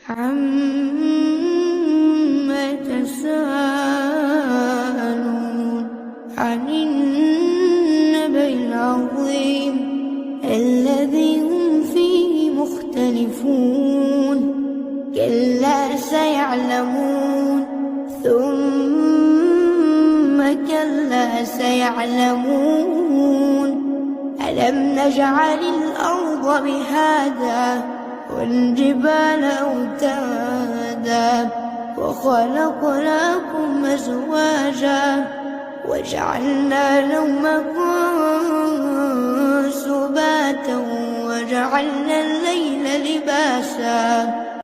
عما يتساءلون عن النبأ العظيم الذي هم فيه مختلفون كلا سيعلمون ثم كلا سيعلمون ألم نجعل الأرض مهادا والجبال أوتادا وخلقناكم أزواجا وجعلنا نومكم سباتا وجعلنا الليل لباسا